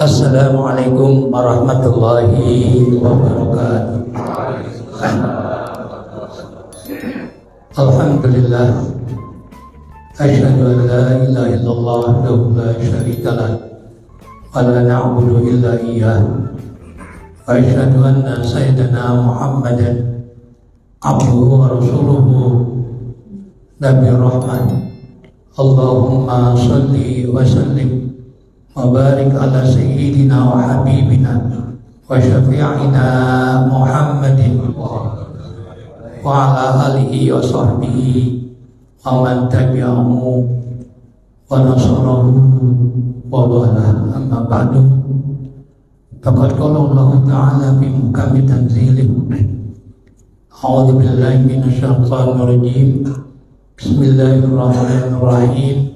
Assalamualaikum warahmatullahi wabarakatuh. Alhamdulillah. Asyhadu an la ilaha illallah wahdahu la syarika lah wa la na'budu illa iyyah. Wa asyhadu anna sayyidana Muhammadan abduhu wa rasuluhu nabiyur rahman. Allahumma shalli wa sallim wa barik ala sayyidina wa habibina wa syafi'ina Muhammadin wa ala alihi wa sahbihi wa man tabi'ahu wa nasarahu wa wala. Amma ba'du, faqad qala Allah ta'ala fi muhkami tanzilih, a'udzu billahi minasy syaithanir rajim, bismillahirrahmanirrahim.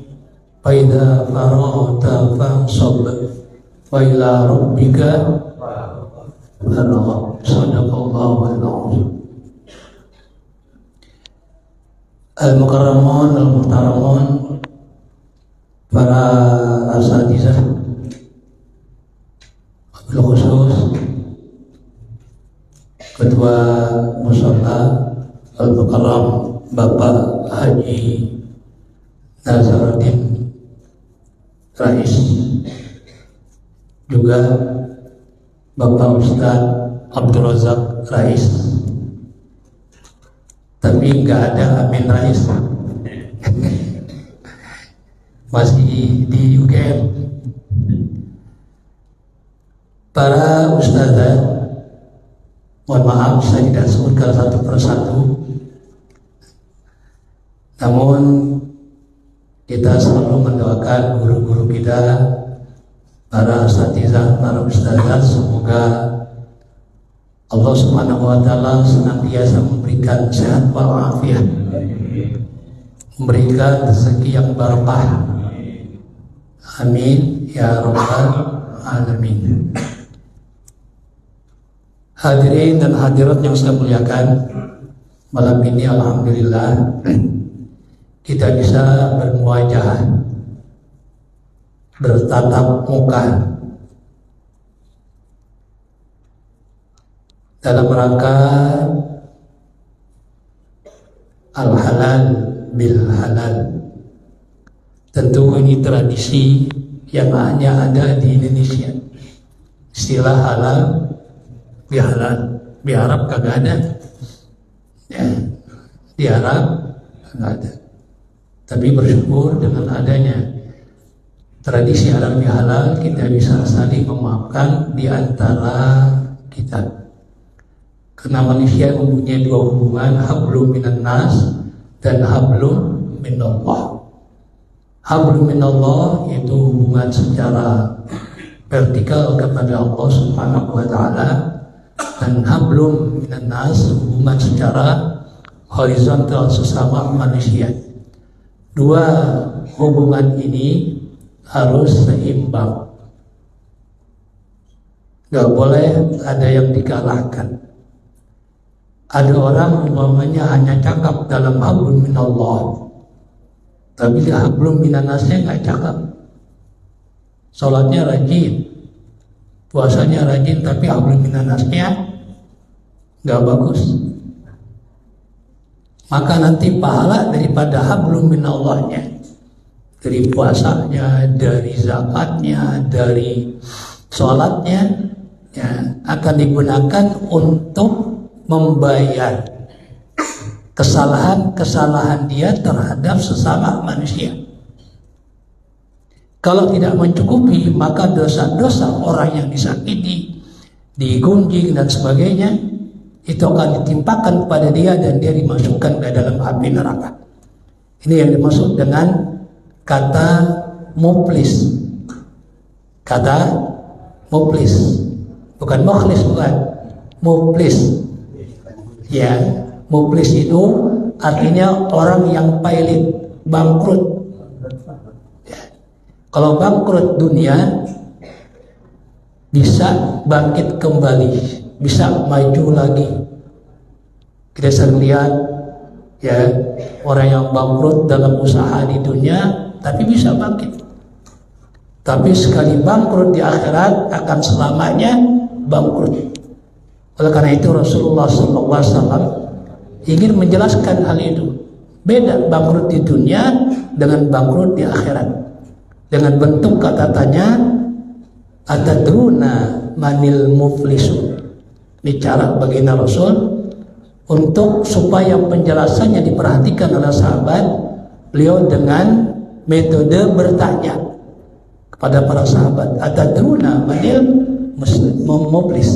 Faidha faragta fansab wa ila rabbika farghab. Shadaqallahu al-azim. Al-mukarramun al-muhtaramun, para asatizah, wabil khusus Ketua Mushola Al-Mukarram Bapak Haji Nazaruddin Rais, juga Bapak Ustadz Abdul Razak Rais, tapi nggak ada Amin Rais, masih di UGM. Para ustadzah, mohon maaf saya tidak sebutkan satu persatu, namun kita selalu mendoakan guru-guru kita, para asatizah, para ustadzah, semoga Allah Subhanahu wa ta'ala senantiasa memberikan sehat walafiat, memberikan rezeki yang barokah. Amin ya rabbal alamin. Hadirin dan hadirat yang saya muliakan, malam ini alhamdulillah kita bisa bermuajah, bertatap muka dalam rangka al-halal bil halal. Tentu ini tradisi yang hanya ada di Indonesia. Istilah halal bihalal, di Arab kagak ada, ya, di Arab kagak ada. Tapi bersyukur dengan adanya tradisi halal bihalal, kita bisa saling memaafkan di antara kita. Karena manusia mempunyai dua hubungan, hablum minan nas dan hablum minallah. Hablum minallah itu hubungan secara vertikal kepada Allah Subhanahu wa ta'ala, dan hablum minan nas hubungan secara horizontal sesama manusia. Dua hubungan ini harus seimbang, gak boleh ada yang dikalahkan. Ada orang umpamanya hanya cakap dalam hablum minallah, tapi di hablum minannasnya gak cakap. Sholatnya rajin, puasanya rajin, tapi hablum minannasnya gak bagus. Maka nanti pahala daripada hablum minallahnya, dari puasanya, dari zakatnya, dari sholatnya, ya, akan digunakan untuk membayar kesalahan-kesalahan dia terhadap sesama manusia. Kalau tidak mencukupi, maka dosa-dosa orang yang disakiti, digunjing dan sebagainya, itu akan ditimpakan kepada dia dan dia dimasukkan ke dalam api neraka. Ini yang dimaksud dengan kata muflis. Kata muflis, bukan mukhlis, bukan muflis. Ya, muflis itu artinya orang yang pailit, bangkrut. Ya. Kalau bangkrut dunia, bisa bangkit kembali, bisa maju lagi. Kita sering lihat ya, orang yang bangkrut dalam usaha di dunia tapi bisa bangkit. Tapi sekali bangkrut di akhirat akan selamanya bangkrut. Oleh karena itu Rasulullah SAW ingin menjelaskan hal itu. Beda bangkrut di dunia dengan bangkrut di akhirat. Dengan bentuk kata tanya, atadruna manil muflisu. Ini cara baginda Rasul untuk supaya penjelasannya diperhatikan oleh sahabat. Beliau dengan metode bertanya kepada para sahabat, atadruna manil muflis.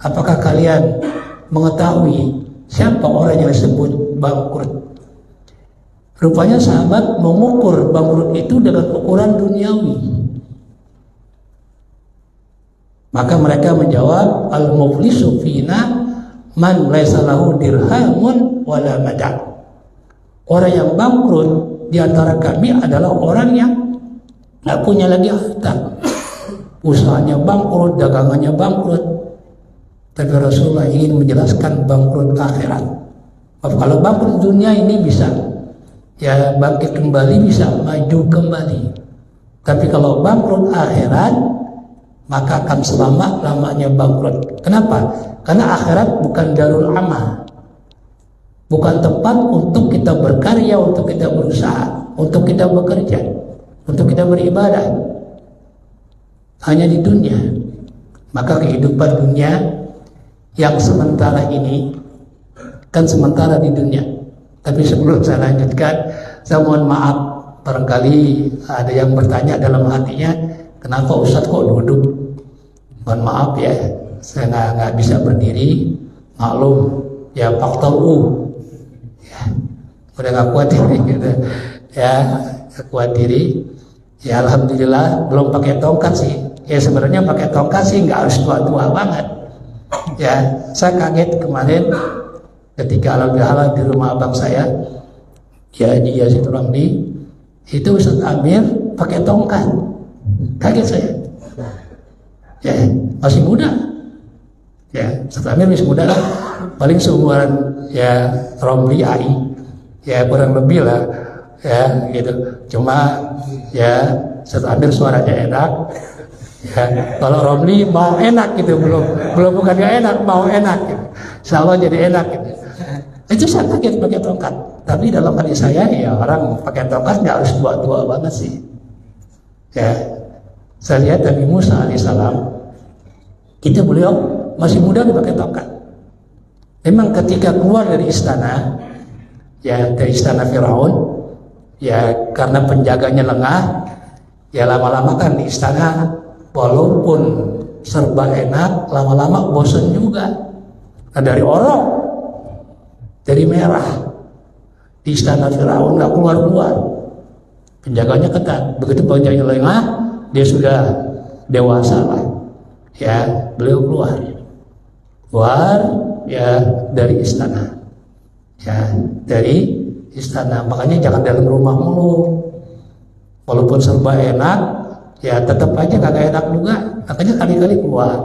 Apakah kalian mengetahui siapa orang yang disebut bangkrut? Rupanya sahabat mengukur bangkrut itu dengan ukuran duniawi. Maka mereka menjawab, al-muflisu fina man laisa lahu dirhamun wala mata'. Orang yang bangkrut di antara kami adalah orang yang tidak punya lagi harta. Usahanya bangkrut, dagangannya bangkrut. Tapi Rasulullah ingin menjelaskan bangkrut akhirat. Kalau bangkrut dunia ini bisa ya bangkit kembali, bisa maju kembali. Tapi kalau bangkrut akhirat, maka akan selama-lamanya bangkrut. Kenapa? Karena akhirat bukan darul amal, bukan tempat untuk kita berkarya, untuk kita berusaha, untuk kita bekerja, untuk kita beribadah. Hanya di dunia. Maka kehidupan dunia yang sementara ini kan sementara di dunia. Tapi sebelum saya lanjutkan, saya mohon maaf, barangkali ada yang bertanya dalam hatinya, kenapa Ustadz kok duduk? Mohon maaf ya, saya nggak bisa berdiri, maklum ya, faktor U, ya, udah nggak kuat diri, gitu. Ya nggak kuat diri. Ya alhamdulillah belum pakai tongkat sih. Ya sebenarnya pakai tongkat sih nggak harus tua-tua banget. Ya saya kaget kemarin ketika alhamdulillah di rumah abang saya, ya Haji Yazid Ramli, itu Ustadz Amir pakai tongkat. Kaget saya. Ya masih muda. Ya Ustadz Amir masih muda lah. Paling seumuran ya Ramli AI. Ya kurang lebih lah. Ya gitu. Cuma ya Ustadz Amir suaranya enak. Ya, kalau Romli mau enak gitu, belum bukan gak enak, mau enak gitu. Insya Allah jadi enak gitu. Itu saya kaget pakai tongkat. Tapi dalam hati saya ya orang pakai tongkat nggak harus tua-tua banget sih. Ya, saya lihat Nabi Musa alaihissalam, kita beliau masih muda dipakai tongkat. Memang ketika keluar dari istana, ya dari istana Firaun, ya karena penjaganya lengah, ya lama-lama kan di istana walaupun serba enak, lama-lama bosan juga. Nah, dari orok, dari merah, di istana Firaun nggak keluar-keluar, penjaganya ketat. Begitu penjaganya lengah, dia sudah dewasa lah, ya beliau keluar ya dari istana, ya dari istana. Makanya jangan dalam rumah mulu, walaupun serba enak, ya tetap aja kagak enak juga. Makanya kali-kali keluar.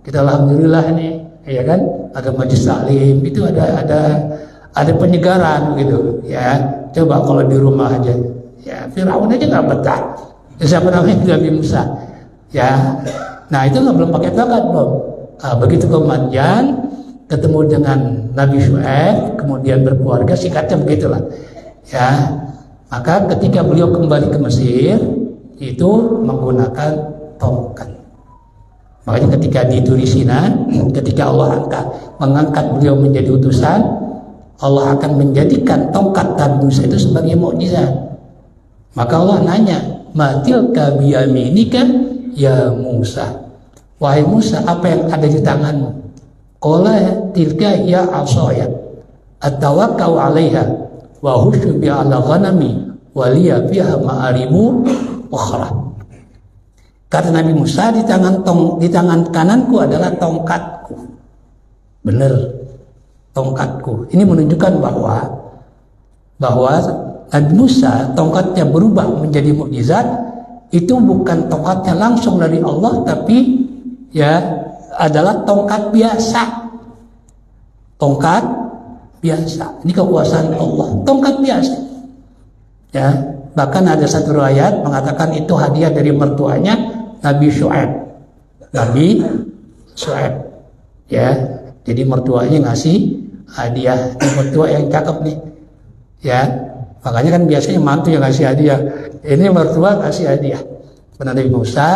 Kita alhamdulillah nih, ya kan, ada majelis taklim, itu ada penyegaran gitu. Ya coba kalau di rumah aja, ya Firaun aja nggak betah. Ya, siapa namanya Nabi Musa? Ya, nah itu nggak belum pakai tongkat belum. Nah, begitu ke Madian, ketemu dengan Nabi Syuaib, kemudian berkeluarga, singkatnya begitulah. Ya, maka ketika beliau kembali ke Mesir, itu menggunakan tongkat. Makanya ketika di Turisina, ketika Allah mengangkat beliau menjadi utusan, Allah akan menjadikan tongkat Nabi Musa itu sebagai mukjizat. Maka Allah nanya, matilka biyaminika ya Musa. Wahai Musa, apa yang ada di tanganmu? Qala tilka ya asaya atawakkau 'alaiha wa husyu bi 'ala ghanami wa liya fiha ma'aribu ukhra. Kata Nabi Musa, di tangan kananku adalah tongkatku. Benar, tongkatku. Ini menunjukkan bahwa Nabi Musa tongkatnya berubah menjadi mukjizat. Itu bukan tongkatnya langsung dari Allah, tapi ya adalah tongkat biasa. Tongkat biasa. Ini kekuasaan Allah. Tongkat biasa. Ya, Bahkan ada satu riwayat mengatakan itu hadiah dari mertuanya Nabi Syuaib. Nabi Syuaib. Ya, jadi mertuanya ngasih hadiah. Mertua yang cakep nih. Ya, makanya kan biasanya mantu yang ngasih hadiah. Ini mertua ngasih hadiah. Benar Nabi Musa,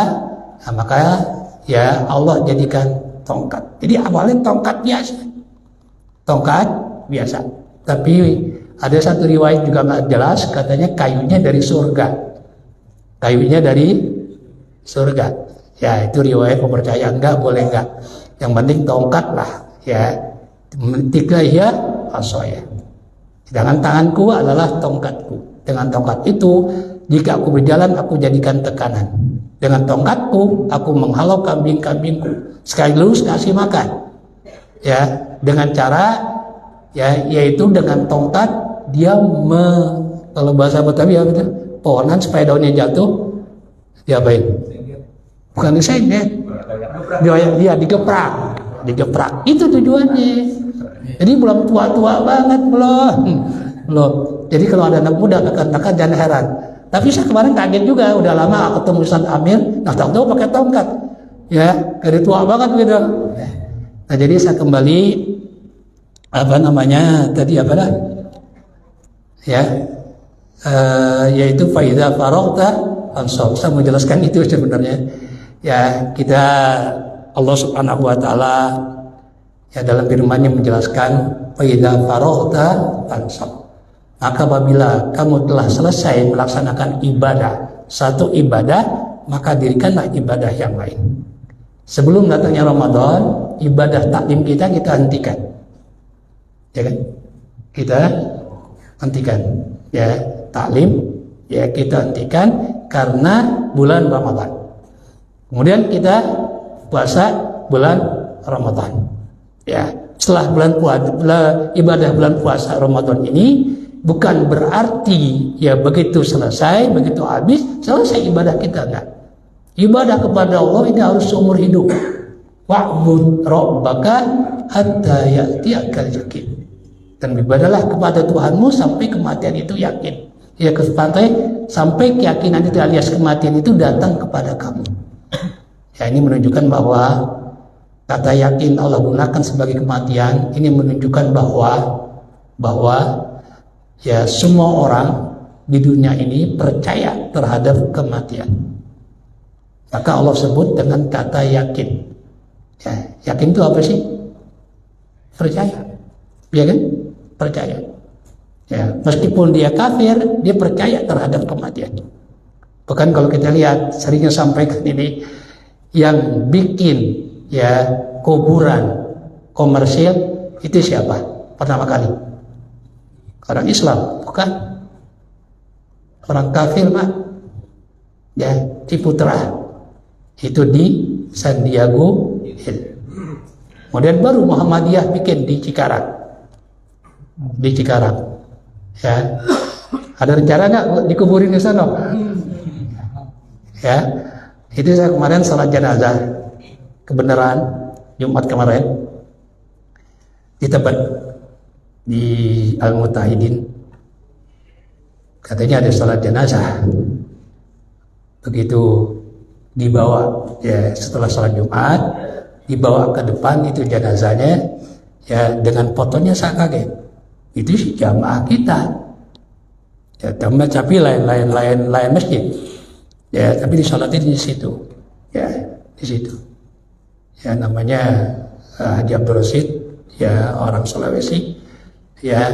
nah maka ya Allah jadikan tongkat. Jadi awalnya tongkat biasa. Tongkat biasa. Tapi ada satu riwayat juga nggak jelas, katanya kayunya dari surga. Kayunya dari surga. Ya itu riwayat kepercayaan, enggak boleh enggak. Yang penting tongkat lah. Ya, tiga ya asoya. Sedangkan tanganku adalah tongkatku. Dengan tongkat itu, jika aku berjalan, aku jadikan tekanan. Dengan tongkatku, aku menghalau kambing-kambingku. Sekaligus kasih makan. Ya, dengan cara ya, yaitu dengan tongkat dia kalau bahasa Betawi ya betul, pohonan supaya daunnya jatuh, diapain? Bukan disengket, dia digeprak. Itu tujuannya. Jadi belum tua-tua banget belum. Jadi kalau ada anak muda kakak-kakak jangan heran. Tapi saya kemarin kaget juga, udah lama ketemu Ustaz Amir, nah tahu-tahu pakai tongkat, ya, dari tua banget gitu. Nah jadi saya kembali tadi ya, yaitu faida faragta fansab. Saya menjelaskan itu sebenarnya. Ya kita Allah Subhanahu Wa Taala ya dalam firman-Nya menjelaskan faida faragta fansab. Maka apabila kamu telah selesai melaksanakan satu ibadah, maka dirikanlah ibadah yang lain. Sebelum datangnya Ramadan, ibadah taklim kita hentikan. Ya kan? Kita hentikan. Ya, taklim ya kita hentikan karena bulan Ramadan. Kemudian kita puasa bulan Ramadan. Ya, setelah ibadah bulan puasa Ramadan ini bukan berarti ya begitu selesai, begitu habis, selesai ibadah kita, enggak. Ibadah kepada Allah ini harus seumur hidup. Wa'bud rabbaka hatta ya'tiyakal yaqin. Dan beribadahlah kepada Tuhanmu sampai kematian itu yakin. Ya sampai keyakinan itu alias kematian itu datang kepada kamu. Ya ini menunjukkan bahwa kata yakin Allah gunakan sebagai kematian, ini menunjukkan bahwa ya semua orang di dunia ini percaya terhadap kematian. Maka Allah sebut dengan kata yakin. Ya, yakin itu apa sih? Percaya. Ya kan? Percaya. Ya, meskipun dia kafir, dia percaya terhadap kematian. Bahkan kalau kita lihat seringnya sampaikan ini, yang bikin ya kuburan komersil itu siapa? Pertama kali orang Islam, bukan orang kafir, Pak. Ya, Ciputra itu di San Diego Hill. Kemudian baru Muhammadiyah bikin di Cikarang. Ya, ada rencana nggak dikuburin di sana? Ya, itu saya kemarin salat jenazah kebenaran Jumat kemarin di Tebet di Al-Mutahidin. Katanya ada salat jenazah. Begitu dibawa ya setelah salat Jumat, dibawa ke depan itu jenazahnya ya dengan fotonya saya kaget. Itu si jamaah kita. Ya tapi lain masjid. Ya tapi disolatin di situ. Ya di situ. Ya namanya Haji Abdul Rasid, ya orang Sulawesi. Ya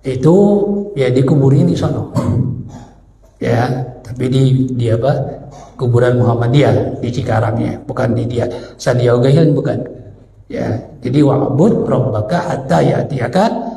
itu ya dikuburin di sana. Ya tapi di kuburan Muhammadiyah di Cikarang ya, bukan di dia San Diego Hill, bukan. Ya jadi wa'bud rabbaka hatta ya'tiyaka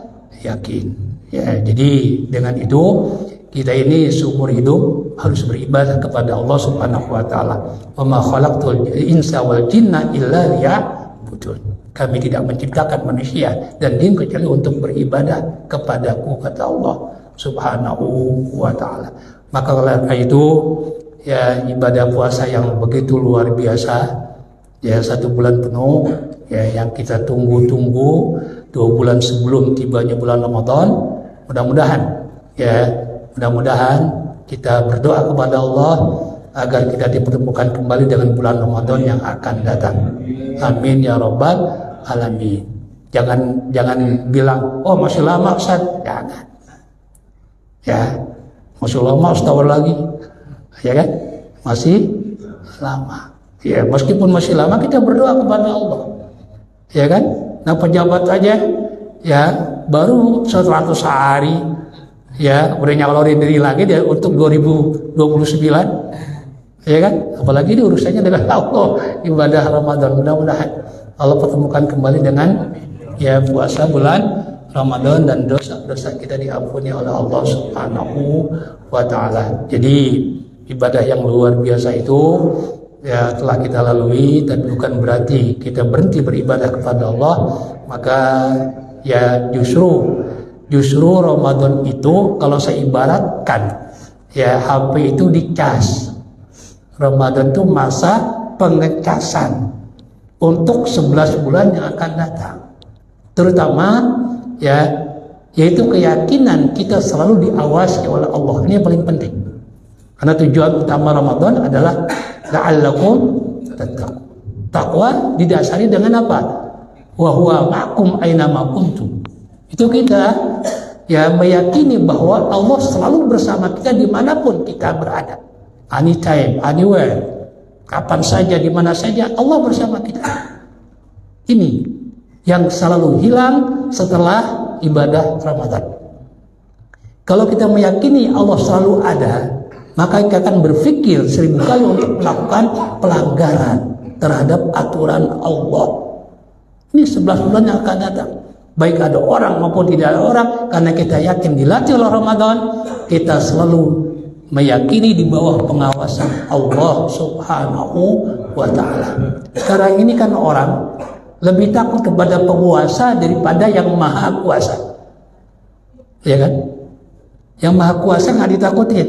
yakin. Ya jadi dengan itu kita ini seumur hidup harus beribadah kepada Allah Subhanahu Wa Taala. Wa ma khalaqtul insa wal jinna illa liya'budun. Kami tidak menciptakan manusia dan jin kecuali untuk beribadah kepadaku, kata Allah Subhanahu Wa Taala. Maka karena itu ya ibadah puasa yang begitu luar biasa, ya 1 bulan penuh, ya yang kita tunggu-tunggu 2 bulan sebelum tibanya bulan Ramadan. Mudah-mudahan kita berdoa kepada Allah agar kita dipertemukan kembali dengan bulan Ramadan yang akan datang. Amin ya rabbal alamin. Jangan bilang, oh masih lama Ustaz. Jangan. Ya, masih lama setahun lagi. Ya kan? Masih lama. Ya, meskipun masih lama kita berdoa kepada Allah. Ya kan? Nah, pejabat aja ya baru 100 hari ya udah nyalorin diri lagi dia untuk 2029. Ya kan? Apalagi ini urusannya dengan Allah, ibadah Ramadan. Mudah-mudahan Allah pertemukan kembali dengan ya puasa bulan Ramadan dan dosa-dosa kita diampuni oleh Allah Subhanahu wa taala. Jadi ibadah yang luar biasa itu ya telah kita lalui, tapi bukan berarti kita berhenti beribadah kepada Allah. Maka ya justru Ramadan itu kalau saya ibaratkan ya HP itu dicas. Ramadan itu masa pengecasan untuk 11 bulan yang akan datang. Terutama ya yaitu keyakinan kita selalu diawasi oleh Allah. Ini yang paling penting. Karena tujuan utama Ramadan adalah la'allakum tattaqun. Takwa didasari dengan apa? Wa huwa ma'akum aina ma kuntum. Itu kita ya meyakini bahwa Allah selalu bersama kita dimanapun kita berada. Anytime, anywhere, kapan saja, di mana saja Allah bersama kita. Ini yang selalu hilang setelah ibadah Ramadan. Kalau kita meyakini Allah selalu ada, maka kita akan berpikir 1000 kali untuk melakukan pelanggaran terhadap aturan Allah. Ini 11 bulan yang akan datang. Baik ada orang maupun tidak ada orang, karena kita yakin dilatih oleh Ramadan, kita selalu meyakini di bawah pengawasan Allah Subhanahu wa ta'ala. Sekarang ini kan orang lebih takut kepada penguasa daripada yang maha kuasa. Ya kan? Yang maha kuasa nggak ditakutin,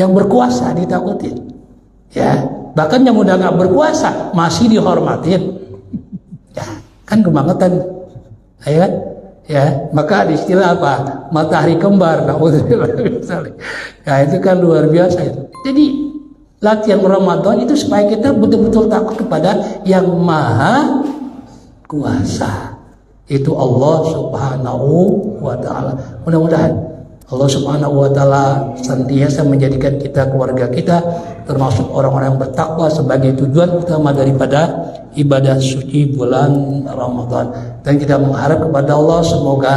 yang berkuasa ditakutin. Ya, bahkan yang udah nggak berkuasa masih dihormatin. Ya, kan kebangetan. Ya kan? Ya, maka di istilah apa? Matahari kembar. Ya, itu kan luar biasa itu. Jadi latihan Ramadan itu supaya kita betul-betul takut kepada yang maha kuasa. Itu Allah Subhanahu wa ta'ala. Mudah-mudahan Allah Subhanahu wa ta'ala senantiasa menjadikan kita, keluarga kita termasuk orang-orang yang bertakwa sebagai tujuan utama daripada ibadah suci bulan Ramadan. Dan kita mengharap kepada Allah semoga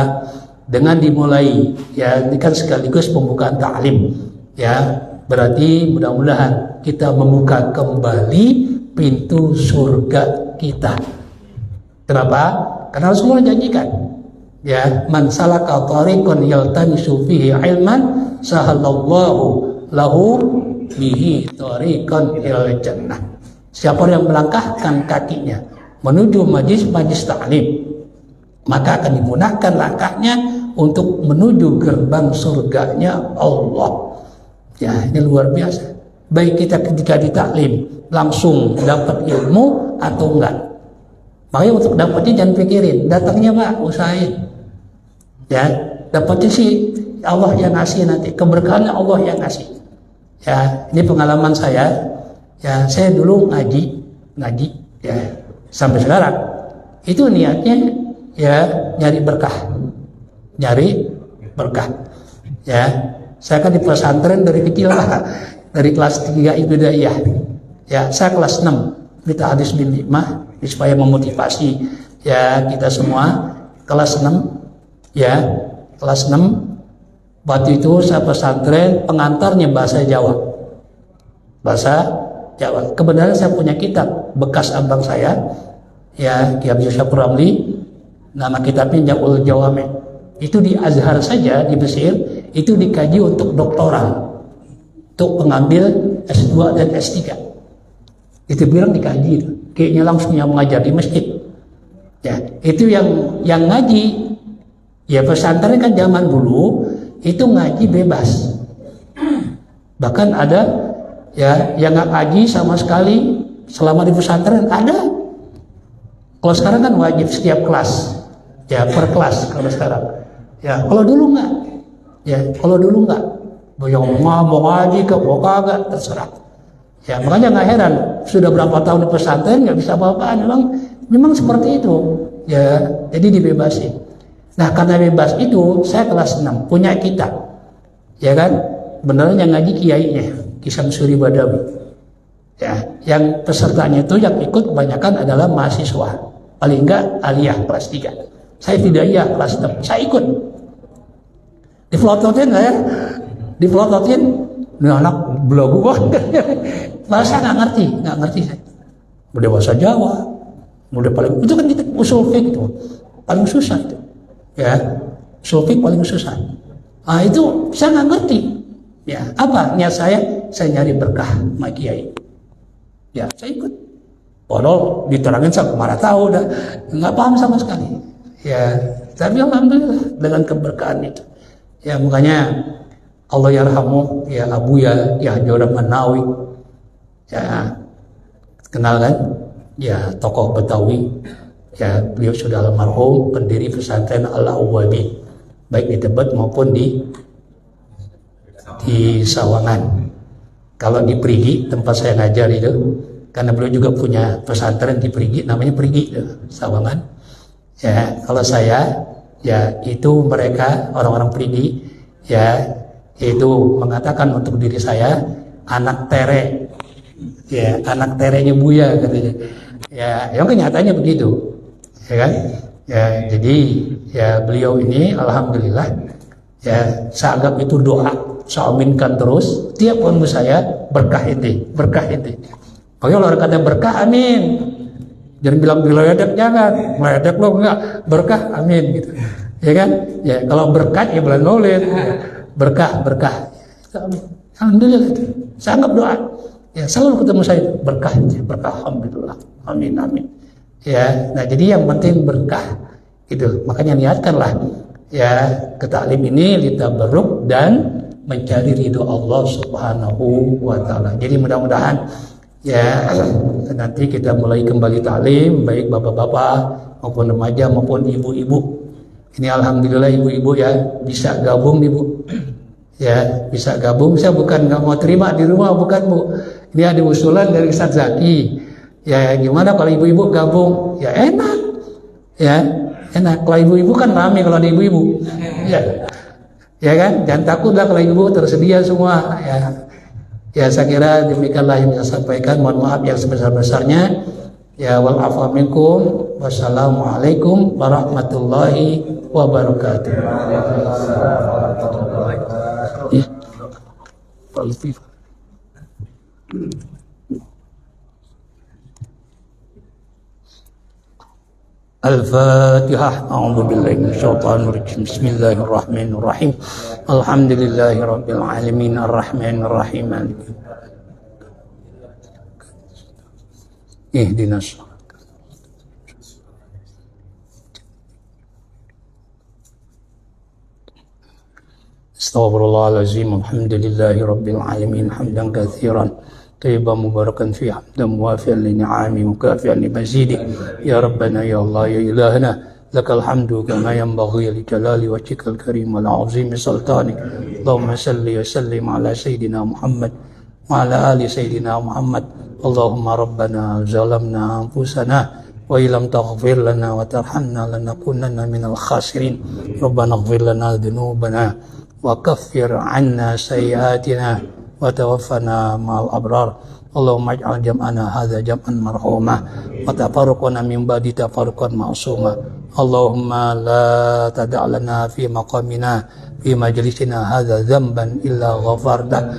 dengan dimulai ya ini kan sekaligus pembukaan ta'lim ya, berarti mudah-mudahan kita membuka kembali pintu surga kita. Kenapa? Karena Rasulullah janjikan ya, man salaka tariqan yaltamisu fihi ilman sahalallahu lahu bihi tariqan ilal jannah. Siapa yang melangkahkan kakinya menuju majlis ta'lim, maka akan dimudahkan langkahnya untuk menuju gerbang surganya Allah. Ya, ini luar biasa. Baik kita ketika ditaklim langsung dapat ilmu atau enggak. Makanya untuk dapatnya jangan pikirin, datangnya Pak, usahain. Ya, dapatnya sih Allah yang ngasih nanti, keberkahannya Allah yang ngasih. Ya, ini pengalaman saya. Ya, saya dulu ngaji ya sampai sekarang. Itu niatnya ya nyari berkah. Ya, saya kan di pesantren dari kecil lah. Dari kelas 3 ibtidaiyah. Ya, saya kelas 6 di Hadis bin Hikmah supaya memotivasi ya kita semua. Kelas 6 ya, kelas 6 waktu itu saya pesantren, pengantarnya bahasa Jawa. Kebenaran saya punya kitab bekas abang saya ya, Kiai Abdul Syakur Ramli, nama kitabnya Jam'ul Jawami. Itu di Azhar saja di Mesir itu dikaji untuk doktoral, untuk pengambil S2 dan S3. Itu bilang dikaji, kayaknya langsung yang mengajar di masjid. Ya, itu yang ngaji. Ya pesantren kan zaman dulu itu ngaji bebas. Bahkan ada ya yang nggak ngaji sama sekali selama di pesantren ada. Kalau sekarang kan wajib setiap kelas, ya per kelas kalau sekarang. Ya kalau dulu nggak. mau ngaji ke mau kagak terserah. Ya makanya nggak heran sudah berapa tahun di pesantren nggak bisa apa-apaan, memang seperti itu. Ya jadi dibebasin. Nah karena bebas itu saya kelas 6 punya kitab, ya kan, beneran yang ngaji kiainya Ki Samsuri Badawi. Ya yang pesertanya itu yang ikut kebanyakan adalah mahasiswa, paling enggak aliyah kelas 3. Saya tidak iya kelas 6, saya ikut. Dipelototin nggak ya? Dipelototin, ini anak belagu banget. Bahasa nggak ngerti saya. Udah bahasa Jawa, udah paling itu kan kita usul fiqh itu paling susah itu, ya usul fiqh paling susah. Ah itu saya nggak ngerti. Ya apa niat saya nyari berkah sama kiai. Ya saya ikut. Padahal diterangin saya kemana tahu dah nggak paham sama sekali. Ya tapi alhamdulillah dengan keberkahan itu. Ya makanya Allah yarhamu ya Abu ya Joram Manawi, ya kenal kan, ya tokoh Betawi, ya beliau sudah almarhum, pendiri pesantren Al-Awwabi baik di Tebet maupun di Sawangan. Kalau di Perigi tempat saya ngajar itu, karena beliau juga punya pesantren di Perigi, namanya Perigi Sawangan. Ya kalau saya ya itu mereka orang-orang Perigi ya itu mengatakan untuk diri saya anak tere, ya anak terenya Buya katanya. Ya yang kenyataannya begitu, ya kan. Ya jadi ya beliau ini alhamdulillah ya saya anggap itu doa, saya aminkan terus tiap ilmu saya berkah ini. Pokoknya orang kata berkah amin, jangan bilang meledek, jangan meledek lo enggak, berkah amin gitu, ya kan. Ya kalau berkat ya bulan Maulid, berkah. Alhamdulillah itu saya anggap doa. Ya selalu ketemu saya berkah alhamdulillah, amin. Ya nah jadi yang penting berkah gitu. Makanya niatkanlah ya ke taklim ini litabarruk dan mencari ridho Allah Subhanahu wa taala. Jadi mudah-mudahan ya nanti kita mulai kembali taklim baik bapak-bapak maupun remaja maupun ibu-ibu. Ini alhamdulillah ibu-ibu ya bisa gabung nih Bu. Ya bisa gabung. Saya bukan nggak mau terima di rumah, bukan Bu. Ini ada usulan dari Ustaz Zaki. Ya gimana kalau ibu-ibu gabung? Ya enak. Ya enak. Kalau ibu-ibu kan rame kalau ada ibu-ibu. Ya kan? Jangan takutlah kalau ibu tersedia semua. Ya saya kira demikianlah yang saya sampaikan. Mohon maaf yang sebesar-besarnya. Ya wal afu minkum. Wassalamualaikum warahmatullahi wabarakatuh. Ya. Al-Fatihah. A'udzubillahi minasyaitonir rajim. Bismillahirrahmanirrahim. Alhamdulillahirabbil alamin arrahmanir rahim. Ihdinas Astaghfirullahaladzim. Alhamdulillahi rabbil alamin hamdan katsiran tayyiban mubarakan fi hamdan muwafi'an li ni'ami mukafi'an li mazidi. Ya Rabbana ya Allah ya ilahana lakal hamdu kama yanbaghi li jalali wajhikal karim wa azimi sultanik. Allahumma salli wa sallim ala sayyidina Muhammad wa ala ali sayyidina Muhammad. Allahumma rabbana zalamna anfusana wa illam taghfir lana wa tarhamna lanakunanna minal khasirin. Rabbana ighfir lana dhunubana wa kaffir 'anna sayyi'atina wa tawaffana ma'al abrar. Allahumma ij'al jam'ana hadza jam'an marhuma wa tafarruqana min ba'di tafarruqan ma'suma. Allahumma la tada' lana fi maqamina fi majlisina hadza dzamban illa ghafarta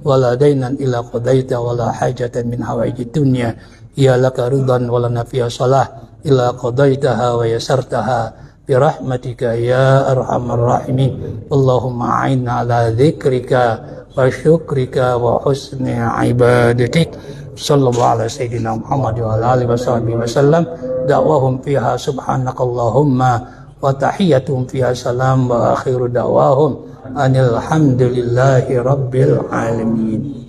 wa la daynan illa qadaita wa la hajatan min hawaijid dunya ya laka ridan wa lana fiha salah illa qadaitaha wa yasartaha birahmatika ya arhamar rahimin. Allahumma a'inna ala dzikrika wa syukrika wa husni ibadatik. Sallallahu ala sayyidina Muhammad wa ala alihi wasallam. Da'wahum fiha subhanakallahumma wa tahiyyatuhum fiha salam wa akhiru da'wahum anil hamdulillahi rabbil alamin.